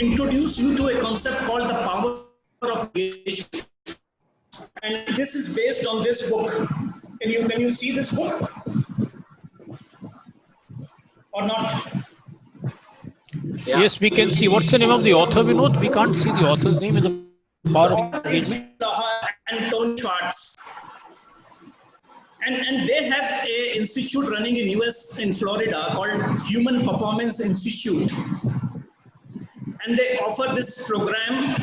introduce you to a concept called the power of engagement. And this is based on this book. Can you see this book? Or not? Yeah. Yes, we can see. What's the name of the author, Vinod? We can't see the author's name in the power of engagement. And Tony Schwartz. And they have an institute running in US in Florida called Human Performance Institute. And they offer this program.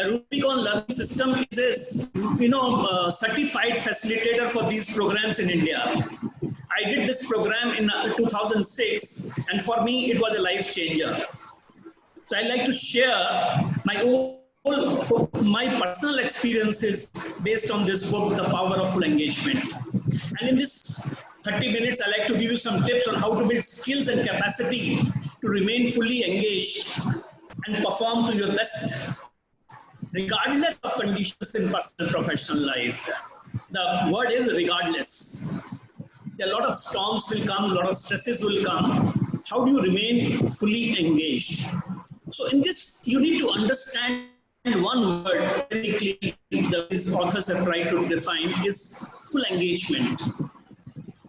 Rubicon Learning System is a certified facilitator for these programs in India. I did this program in 2006, and for me it was a life changer. So I'd like to share my personal experiences based on this book, The Power of Full Engagement. And in this 30 minutes, I'd like to give you some tips on how to build skills and capacity to remain fully engaged and perform to your best, regardless of conditions in personal and professional life. The word is regardless. A lot of storms will come, a lot of stresses will come. How do you remain fully engaged? So in this, you need to understand one word very clearly that these authors have tried to define is full engagement.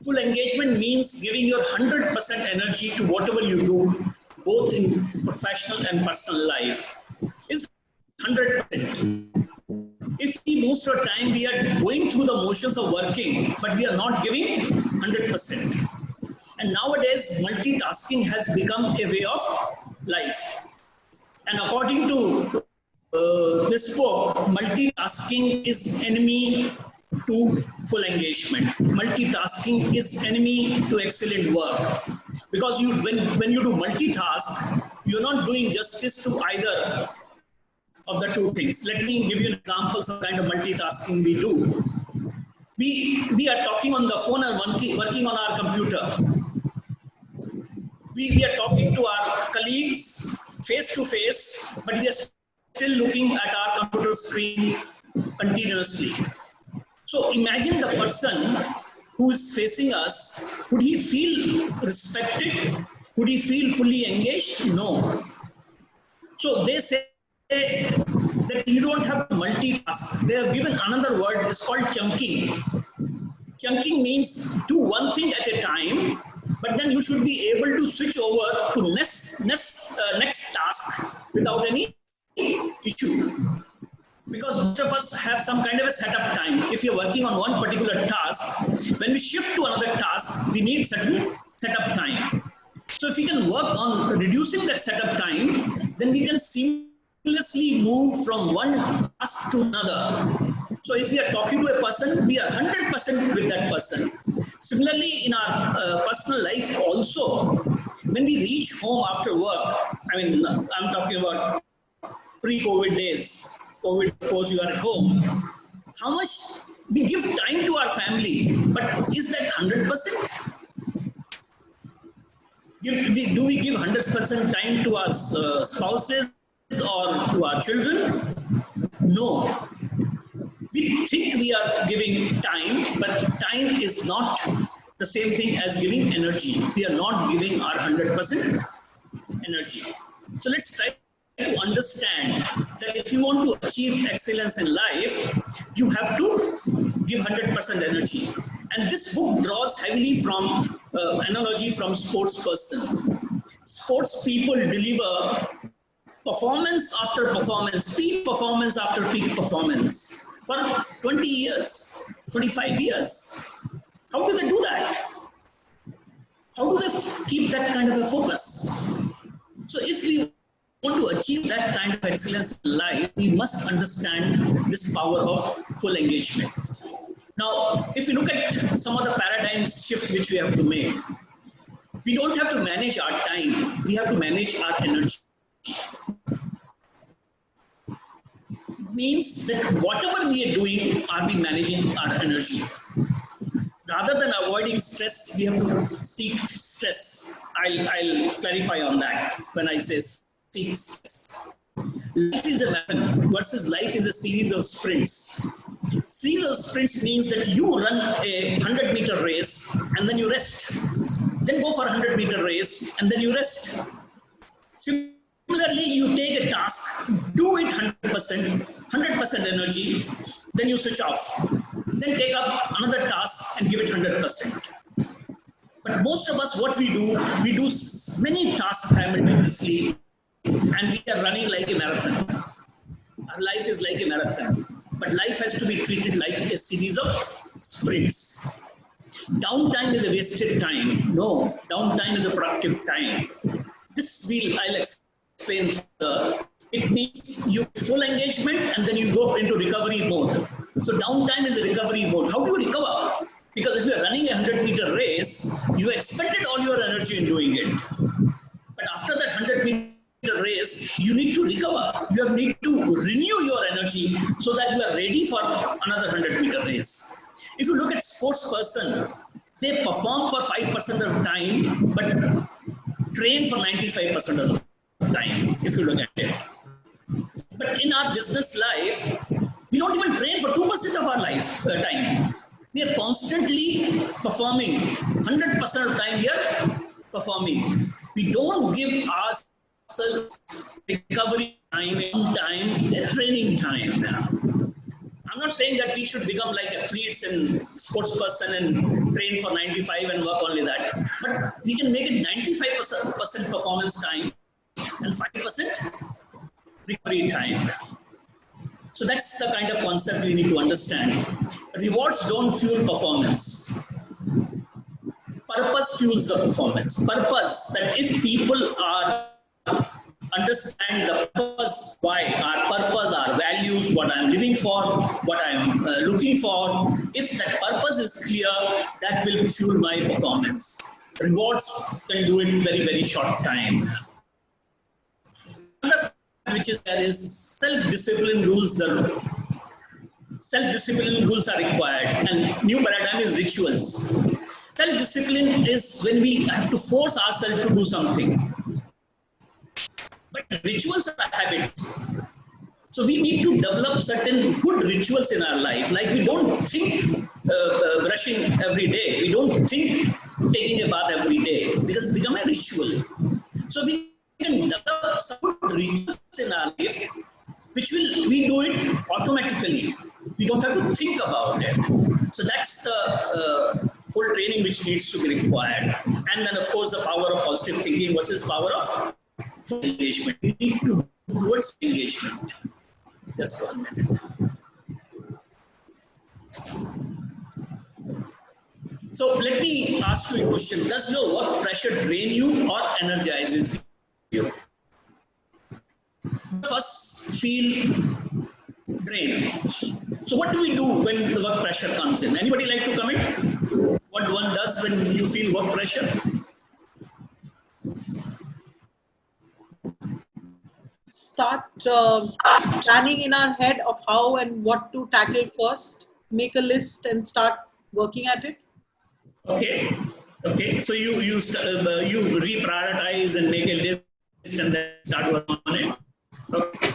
Full engagement means giving your 100% energy to whatever you do, both in professional and personal life. It's 100%. If most of the time we are going through the motions of working, but we are not giving 100%. And nowadays, multitasking has become a way of life. And according to this book, multitasking is enemy to full engagement. Multitasking is enemy to excellent work. Because when you do multitask, you're not doing justice to either of the two things. Let me give you examples of kind of multitasking we do. We are talking on the phone and working on our computer. We are talking to our colleagues face to face, but we are still looking at our computer screen continuously. So imagine the person who is facing us, would he feel respected? Would he feel fully engaged? No. So they say that you don't have to multitask. They have given another word, it's called chunking. Chunking means do one thing at a time, but then you should be able to switch over to next task without any issue. Because most of us have some kind of a setup time. If you're working on one particular task, when we shift to another task, we need certain setup time. So if we can work on reducing that setup time, then we can seamlessly move from one task to another. So if we are talking to a person, we are 100% with that person. Similarly, in our personal life also, when we reach home after work, I'm talking about pre-COVID days, COVID, of course, you are at home. How much we give time to our family, but is that 100%? Do we give 100% time to our spouses or to our children? No. We think we are giving time, but time is not the same thing as giving energy. We are not giving our 100% energy. So let's try to understand that if you want to achieve excellence in life, you have to give 100% energy. And this book draws heavily from analogy from sports person. Sports people deliver performance after performance, peak performance after peak performance for 20 years, 25 years. How do they do that? How do they keep that kind of a focus? So if we want to achieve that kind of excellence in life, we must understand this power of full engagement. Now, if you look at some of the paradigm shift which we have to make, we don't have to manage our time, we have to manage our energy. Means that whatever we are doing, are we managing our energy? Rather than avoiding stress, we have to seek stress. I'll clarify on that when I say seek stress. Life is a marathon versus life is a series of sprints. Series of sprints means that you run a 100-meter race and then you rest. Then go for a 100-meter race and then you rest. Similarly, you take a task, do it 100% energy, then you switch off. Then take up another task and give it 100%. But most of us, what we do many tasks simultaneously, and we are running like a marathon. Our life is like a marathon, but life has to be treated like a series of sprints. Downtime is a wasted time. No, downtime is a productive time. I'll explain further. It needs you full engagement and then you go into recovery mode. So downtime is a recovery mode. How do you recover? Because if you're running a 100-meter race, you expended all your energy in doing it. But after that 100-meter race, you need to recover. You need to renew your energy so that you are ready for another 100-meter race. If you look at sports person, they perform for 5% of time, but train for 95% of the time, if you look at it. But in our business life, we don't even train for 2% of our time. We are constantly performing. 100% of time we are performing. We don't give ourselves recovery time, training time. I'm not saying that we should become like athletes and sports person and train for 95 and work only that. But we can make it 95% performance time and 5% recovery time. So that's the kind of concept we need to understand. Rewards don't fuel performance. Purpose fuels the performance. Purpose, that if people are understand the purpose, why, our purpose, our values, what I'm living for, what I'm looking for, if that purpose is clear, that will fuel my performance. Rewards can do it very, very short time. Another which is there is self-discipline rules. Self-discipline rules are required, and new paradigm is rituals. Self-discipline is when we have to force ourselves to do something. But rituals are habits. So we need to develop certain good rituals in our life. Like we don't think brushing every day. We don't think taking a bath every day because it's become a ritual. So we can develop some good rituals in our life, which we do it automatically. We don't have to think about it. So that's the whole training which needs to be required. And then of course the power of positive thinking versus power of engagement. We need to move towards engagement. Just 1 minute. So let me ask you a question. Does your work pressure drain you or energizes you? First, feel drained. So what do we do when the work pressure comes in? Anybody like to comment? What one does when you feel work pressure? Start planning in our head of how and what to tackle first. Make a list and start working at it. Okay. Okay. So you reprioritize and make a list and then start working on it. Okay.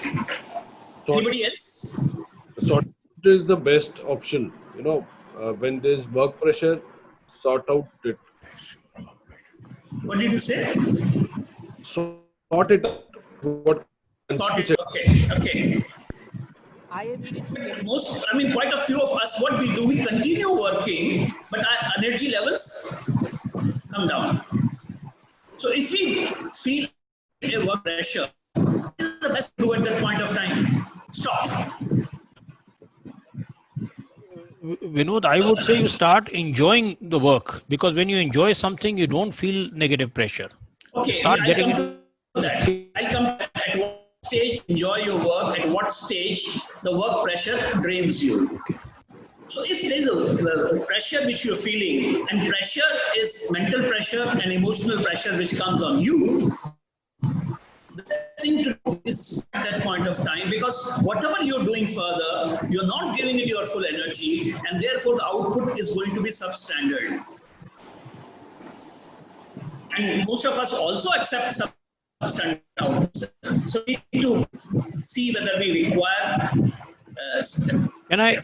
Anybody else? Sort is the best option. When there's work pressure, sort out it. What did you say? Sort it out. Okay. Okay. Quite a few of us, what we do, we continue working, but our energy levels come down. So if we feel a work pressure, what is the best to do at that point of time? Stop. Vinod, I would say you start enjoying the work, because when you enjoy something, you don't feel negative pressure. Okay, start getting into that. I'll come at what stage enjoy your work, at what stage the work pressure drains you. So if there's a pressure which you're feeling, and pressure is mental pressure and emotional pressure which comes on you, the best thing to do is at that point of time, because whatever you're doing further, you're not giving it your full energy, and therefore the output is going to be substandard. And most of us also accept substandard outputs. So we need to see whether we require. Can I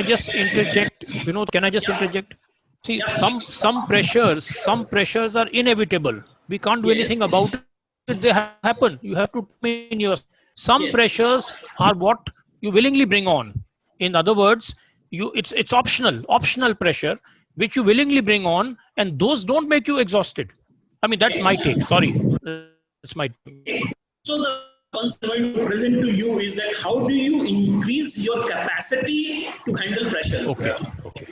just interject? Vinod, can I just interject? See, some pressures are inevitable. We can't do anything about they happen. You have to mean your some Yes. pressures are what you willingly bring on. In other words, it's optional pressure which you willingly bring on, and those don't make you exhausted. I mean, that's my take. Sorry, that's my take. So the concept I'm going to present to you is that how do you increase your capacity to handle pressures? Okay, okay.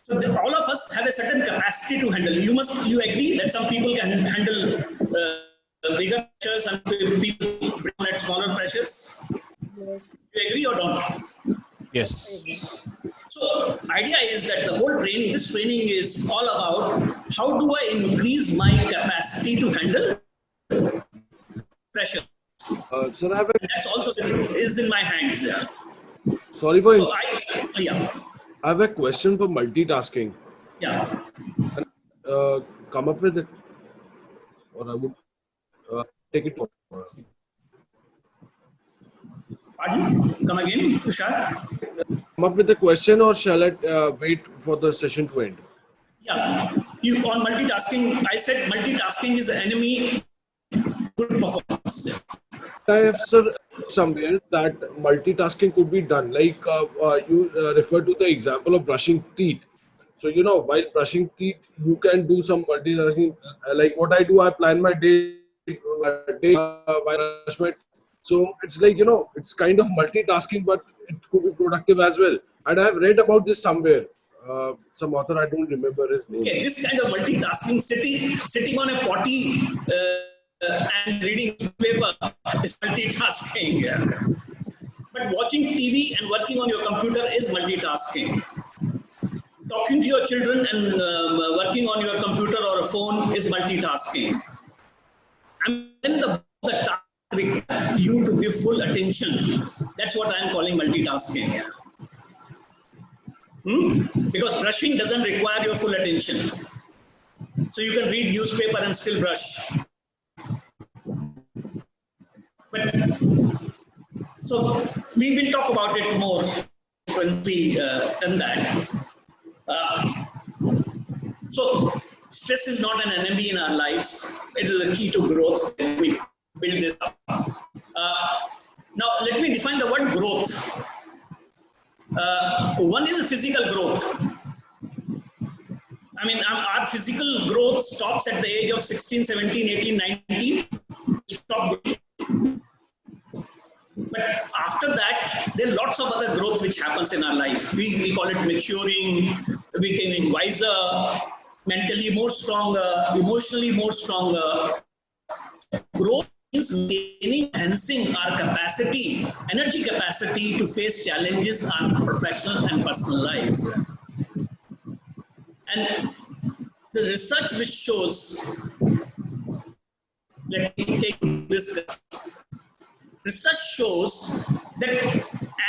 So all of us have a certain capacity to handle. You agree that some people can handle bigger pressures and people bring on at smaller pressures. Yes. You agree or don't? Yes. So idea is that the whole training, this training is all about how do I increase my capacity to handle pressure. Sir, I have That's also is in my hands. Yeah. sorry for So I have a question for multitasking. yeah. Come up with it, or I would take it. Pardon? Come again, Tushar? Come up with a question, or shall I wait for the session to end? Yeah. You on multitasking, I said multitasking is the enemy good performance. I have sir somewhere that multitasking could be done. Like you refer to the example of brushing teeth. So while brushing teeth, you can do some multitasking. Like what I do, I plan my day while I brush my teeth. So it's like it's kind of multitasking, but it could be productive as well. And I have read about this somewhere. Some author, I don't remember his name. Okay, this kind of multitasking, sitting on a potty and reading newspaper is multitasking. Yeah. But watching TV and working on your computer is multitasking. Talking to your children and working on your computer or a phone is multitasking. And then the task requires you to give full attention. That's what I'm calling multitasking. Yeah. Because brushing doesn't require your full attention. So you can read newspaper and still brush. But so we will talk about it more when we done that. So stress is not an enemy in our lives. It is a key to growth. Let me build this up. Now let me define the word growth. One is a physical growth. I mean, our physical growth stops at the age of 16, 17, 18, 19. Stop growing. But after that, there are lots of other growth which happens in our life. We call it maturing, becoming wiser, mentally more stronger, emotionally more stronger. Growth is maintaining, enhancing our capacity, energy capacity to face challenges in our professional and personal lives. And the research which shows, let me take this. Research shows that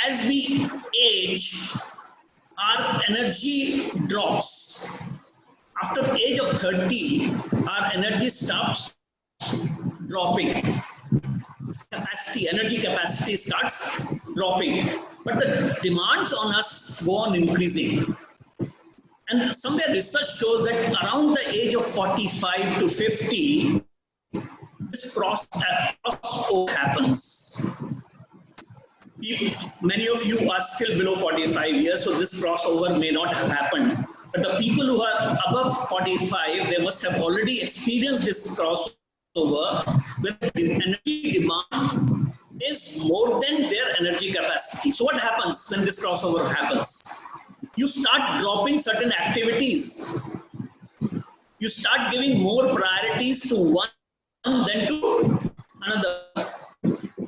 as we age, our energy drops. After the age of 30, our energy stops dropping. Energy capacity starts dropping. But the demands on us go on increasing. And somewhere research shows that around the age of 45 to 50, this crossover happens. Many of you are still below 45 years, so this crossover may not have happened. But the people who are above 45, they must have already experienced this crossover when the energy demand is more than their energy capacity. So what happens when this crossover happens? You start dropping certain activities. You start giving more priorities to one than to another.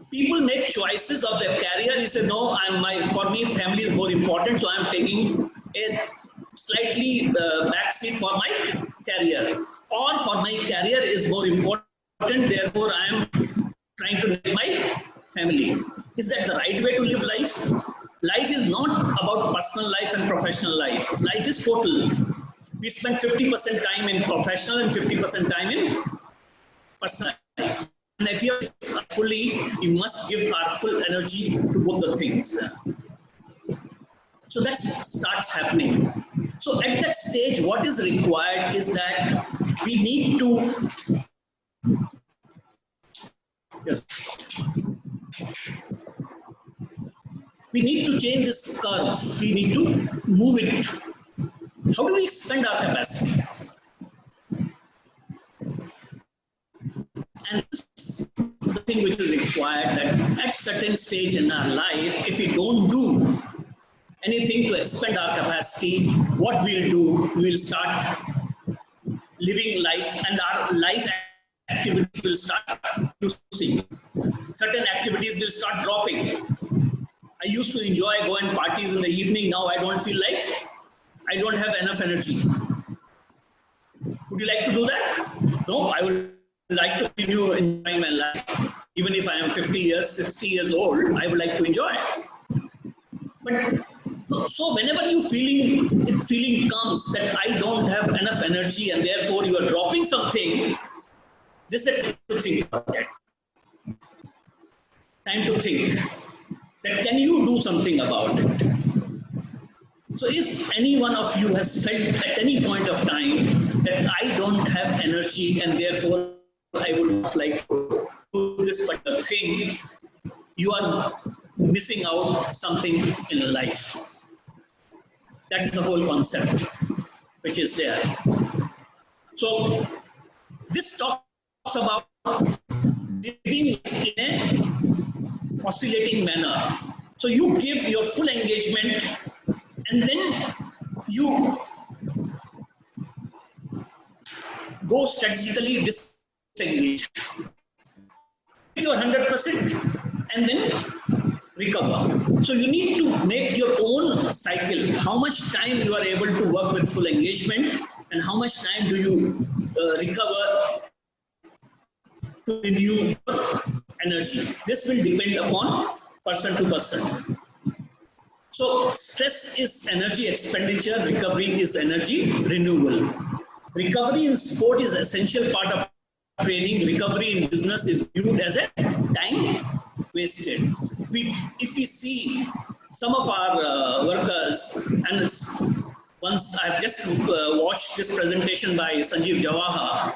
People make choices of their career. You say, no, for me, family is more important, so I'm taking a slightly backseat for my career. Or for my career is more important, therefore I am trying to make my family. Is that the right way to live life? Life is not about personal life and professional life. Life is total. We spend 50% time in professional and 50% time in personal life. And if you are fully, you must give our full energy to both the things. So that starts happening. So at that stage, what is required is that we need to Yes. We need to change this curve. We need to move it. How do we expand our capacity? And this is the thing which is required, that at certain stage in our life, if we don't do anything to expand our capacity, what we'll do, we'll start living life, and our life activities will start reducing. Certain activities will start dropping. I used to enjoy going parties in the evening. Now I don't feel like, I don't have enough energy. Would you like to do that? No, I would like to continue enjoying my life. Even if I am 50 years, 60 years old, I would like to enjoy. But so whenever feeling comes that I don't have enough energy and therefore you are dropping something, this is time to think about it. Time to think that can you do something about it? So if any one of you has felt at any point of time that I don't have energy and therefore I would not like to do this particular thing, you are missing out something in life. That is the whole concept which is there. So this talks about living in a oscillating manner. So you give your full engagement and then you go strategically disengage. Your 100% and then recover. So you need to make your own cycle. How much time you are able to work with full engagement and how much time do you recover to renew your energy. This will depend upon person to person. So stress is energy expenditure, recovery is energy renewal. Recovery in sport is an essential part of training. Recovery in business is viewed as a time wasted. If we see some of our workers, and once I've just watched this presentation by Sanjeev Jawaha.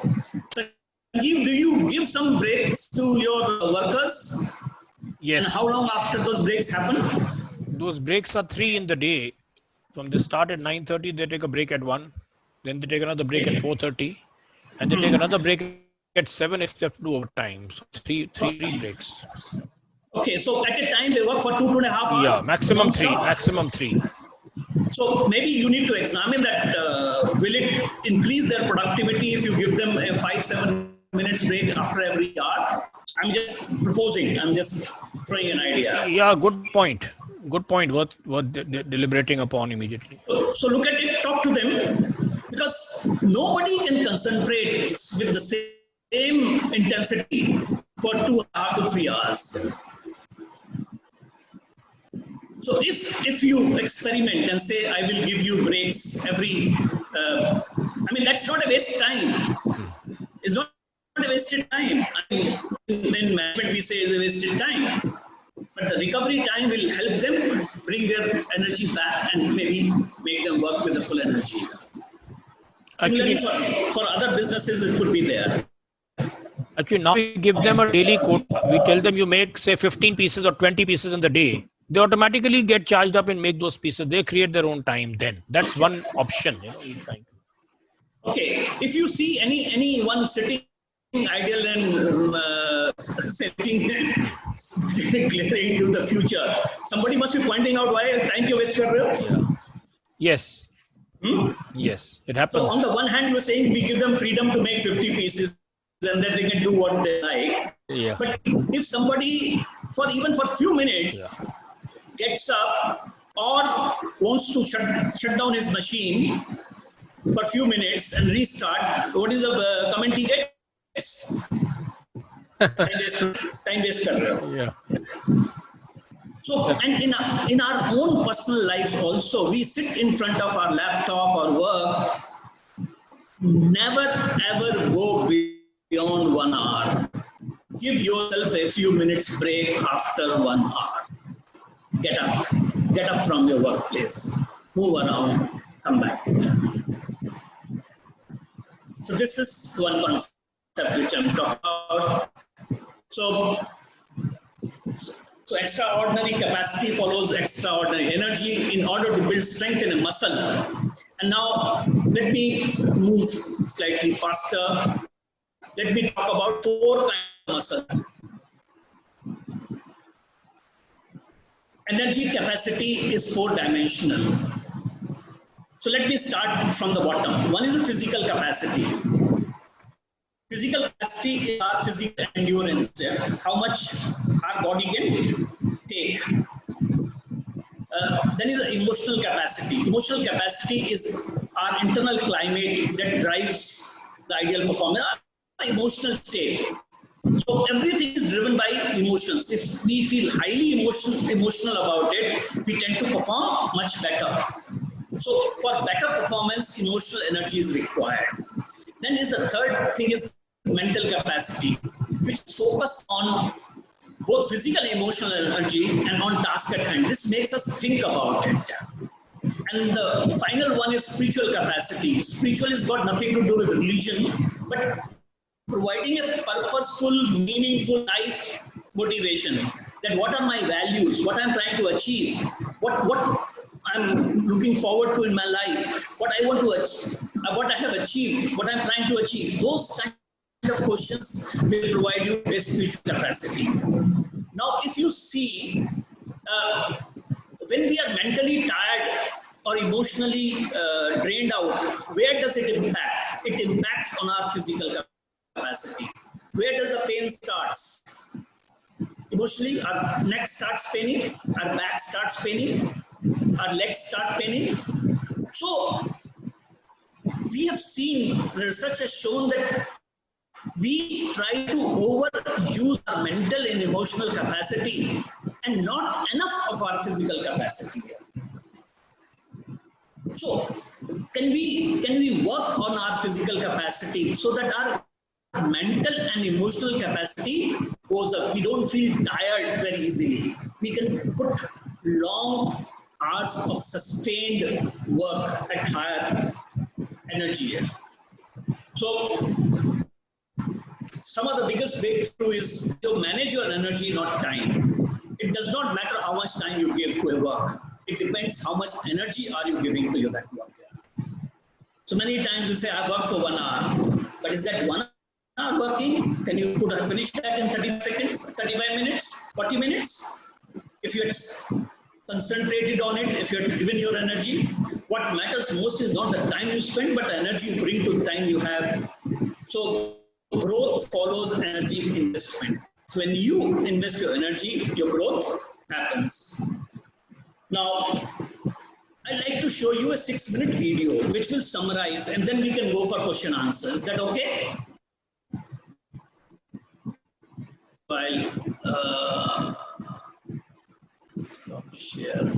Sanjeev, do you give some breaks to your workers? Yes. And how long after those breaks happen? Those breaks are 3 in the day. From the start at 9:30, they take a break at 1. Then they take another break at 4:30. And they take another break at 7 if they have to do overtime. So three breaks. Okay, so at a time they work for 2.5 hours? Yeah, maximum non-stop? 3. So maybe you need to examine that. Will it increase their productivity if you give them a 5-7 minutes break after every hour? I'm just proposing. I'm just throwing an idea. Yeah, good point. Good point. Worth deliberating upon immediately. So look at it. Talk to them, because nobody can concentrate with the same intensity for 2.5 to 3 hours. So if you experiment and say, I will give you breaks every, that's not a waste of time. It's not a wasted time. In management we say it's a wasted time. But the recovery time will help them bring their energy back and maybe make them work with the full energy. Similarly, for other businesses, it could be there. Actually, now we give them a daily quota. We tell them you make, say, 15 pieces or 20 pieces in the day. They automatically get charged up and make those pieces. They create their own time then. That's one option. Okay. If you see anyone sitting idle and thinking, glaring into the future, somebody must be pointing out why time you waste your real. Yes. Yes, it happens. So on the one hand, you're saying we give them freedom to make 50 pieces and then they can do what they like. Yeah. But if somebody, even for a few minutes, gets up or wants to shut down his machine for a few minutes and restart, what is the comment he gets? Time waster. Yeah. So, and in our own personal lives also, we sit in front of our laptop or work. Never ever go beyond 1 hour. Give yourself a few minutes break after 1 hour. Get up from your workplace, move around, come back. So this is one concept which I'm talking about. So, so extraordinary capacity follows extraordinary energy in order to build strength in a muscle. And now let me move slightly faster. Let me talk about 4 kinds of muscle. Energy capacity is 4-dimensional. So let me start from the bottom. One is the physical capacity. Physical capacity is our physical endurance, how much our body can take. Then is the emotional capacity. Emotional capacity is our internal climate that drives the ideal performance, our emotional state. So everything is driven by emotions. If we feel highly emotional about it, we tend to perform much better. So for better performance, emotional energy is required. Then is the third thing is mental capacity, which focus on both physical and emotional energy and on task at hand. This makes us think about it. And the final one is spiritual capacity. Spiritual has got nothing to do with religion, but providing a purposeful, meaningful life motivation. That what are my values, what I'm trying to achieve, what I'm looking forward to in my life, what I want to achieve, what I have achieved, what I'm trying to achieve. Those kind of questions will provide you a spiritual capacity. Now, if you see, when we are mentally tired or emotionally drained out, where does it impact? It impacts on our physical capacity. Where does the pain starts? Emotionally, our neck starts paining, our back starts paining, our legs start paining. So, we have seen, research has shown that we try to overuse our mental and emotional capacity and not enough of our physical capacity. So, can we work on our physical capacity so that our mental and emotional capacity goes up? We don't feel tired very easily. We can put long hours of sustained work at higher energy. So, some of the biggest breakthrough is to manage your energy, not time. It does not matter how much time you give to a work. It depends how much energy are you giving to that work. So many times you say, I worked for 1 hour, but is that 1 hour working? Can you finish that in 30 seconds, 35 minutes, 40 minutes? If you had concentrated on it, if you had given your energy, what matters most is not the time you spend, but the energy you bring to the time you have. So growth follows energy investment. So when you invest your energy, your growth happens. Now, I'd like to show you a 6-minute video which will summarize, and then we can go for question answer. Is that okay? While stop share.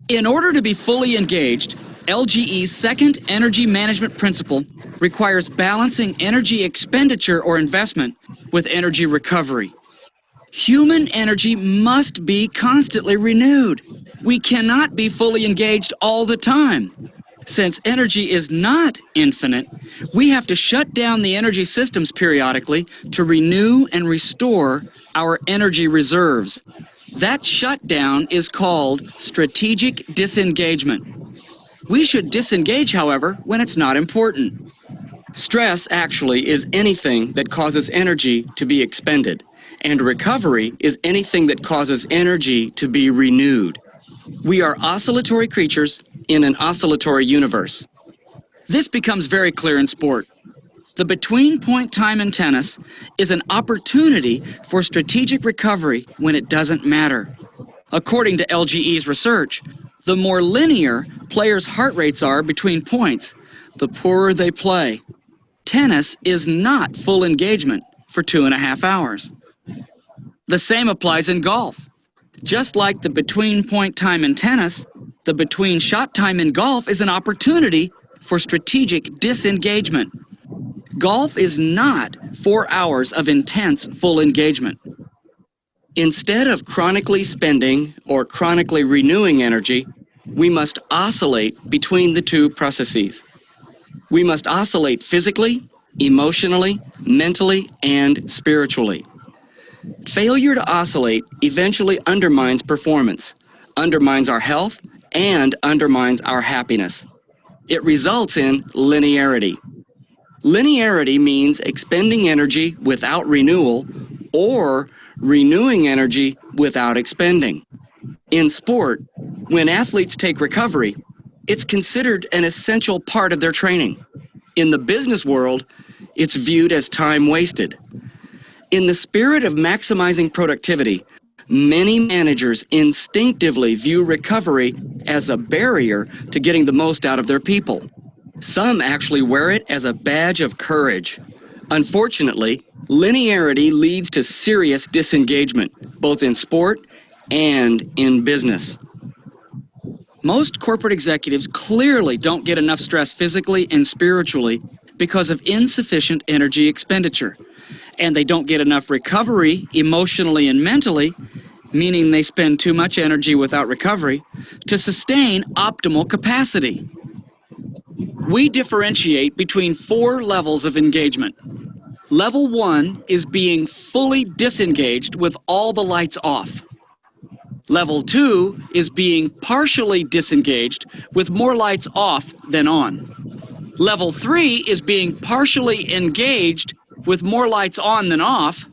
In order to be fully engaged, LGE's second energy management principle requires balancing energy expenditure or investment with energy recovery. Human energy must be constantly renewed. We cannot be fully engaged all the time. Since energy is not infinite, we have to shut down the energy systems periodically to renew and restore our energy reserves. That shutdown is called strategic disengagement. We should disengage, however, when it's not important. Stress actually is anything that causes energy to be expended, and recovery is anything that causes energy to be renewed. We are oscillatory creatures in an oscillatory universe. This becomes very clear in sport. The between-point time in tennis is an opportunity for strategic recovery when it doesn't matter. According to LGE's research, the more linear players' heart rates are between points, the poorer they play. Tennis is not full engagement for 2.5 hours. The same applies in golf. Just like the between point time in tennis, the between shot time in golf is an opportunity for strategic disengagement. Golf is not 4 hours of intense full engagement. Instead of chronically spending or chronically renewing energy, we must oscillate between the two processes. We must oscillate physically, emotionally, mentally, and spiritually. Failure to oscillate eventually undermines performance, undermines our health, and undermines our happiness. It results in linearity. Linearity means expending energy without renewal or renewing energy without expending. In sport, when athletes take recovery, it's considered an essential part of their training. In the business world, it's viewed as time wasted. In the spirit of maximizing productivity, many managers instinctively view recovery as a barrier to getting the most out of their people. Some actually wear it as a badge of courage. Unfortunately, linearity leads to serious disengagement, both in sport and in business. Most corporate executives clearly don't get enough stress physically and spiritually because of insufficient energy expenditure. And they don't get enough recovery emotionally and mentally, meaning they spend too much energy without recovery, to sustain optimal capacity. We differentiate between 4 levels of engagement. Level 1 is being fully disengaged with all the lights off. Level 2 is being partially disengaged with more lights off than on. Level 3 is being partially engaged with more lights on than off.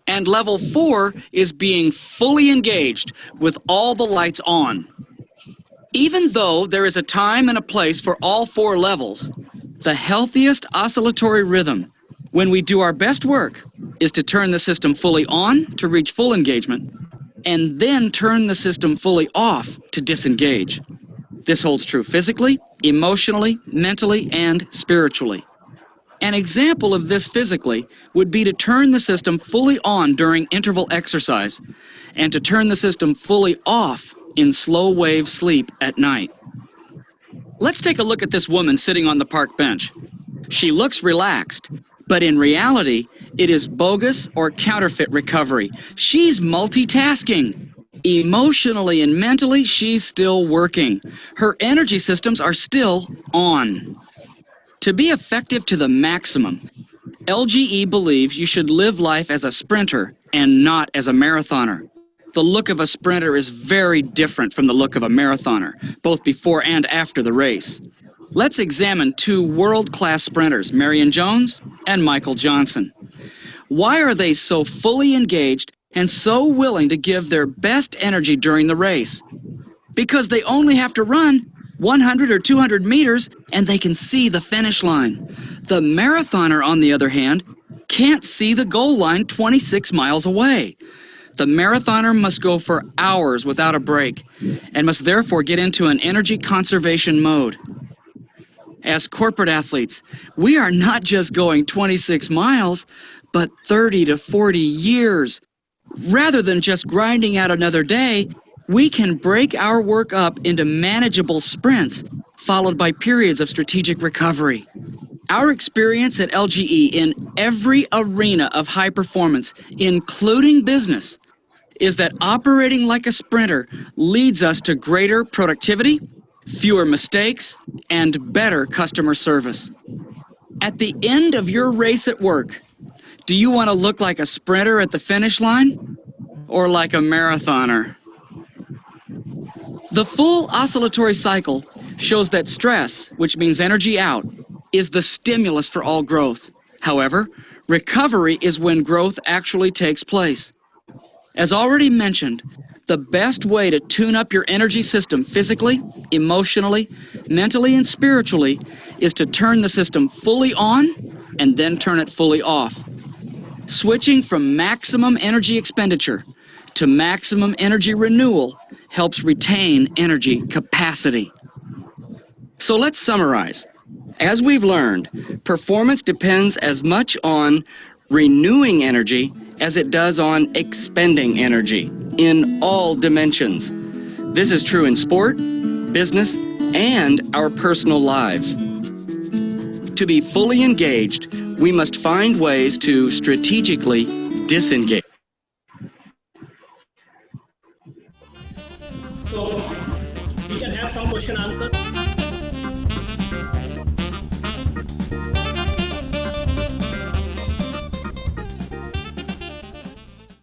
And level 4 is being fully engaged with all the lights on. Even though there is a time and a place for all 4 levels, the healthiest oscillatory rhythm when we do our best work is to turn the system fully on to reach full engagement, and then turn the system fully off to disengage. This holds true physically, emotionally, mentally, and spiritually. An example of this physically would be to turn the system fully on during interval exercise and to turn the system fully off in slow wave sleep at night. Let's take a look at this woman sitting on the park bench. She looks relaxed, but in reality, it is bogus or counterfeit recovery. She's multitasking. Emotionally and mentally, she's still working. Her energy systems are still on. To be effective to the maximum, LGE believes you should live life as a sprinter and not as a marathoner. The look of a sprinter is very different from the look of a marathoner, both before and after the race. Let's examine 2 world-class sprinters, Marion Jones and Michael Johnson. Why are they so fully engaged and so willing to give their best energy during the race? Because they only have to run 100 or 200 meters, and they can see the finish line. The marathoner, on the other hand, can't see the goal line 26 miles away. The marathoner must go for hours without a break, and must therefore get into an energy conservation mode. As corporate athletes, we are not just going 26 miles, but 30 to 40 years. Rather than just grinding out another day, we can break our work up into manageable sprints, followed by periods of strategic recovery. Our experience at LGE in every arena of high performance, including business, is that operating like a sprinter leads us to greater productivity, fewer mistakes, and better customer service. At the end of your race at work, do you want to look like a sprinter at the finish line or like a marathoner? The full oscillatory cycle shows that stress, which means energy out, is the stimulus for all growth. However, recovery is when growth actually takes place. As already mentioned, the best way to tune up your energy system physically, emotionally, mentally, and spiritually is to turn the system fully on and then turn it fully off. Switching from maximum energy expenditure to maximum energy renewal helps retain energy capacity. So let's summarize. As we've learned, performance depends as much on renewing energy as it does on expending energy in all dimensions. This is true in sport, business, and our personal lives. To be fully engaged, we must find ways to strategically disengage. So we can have some question answer.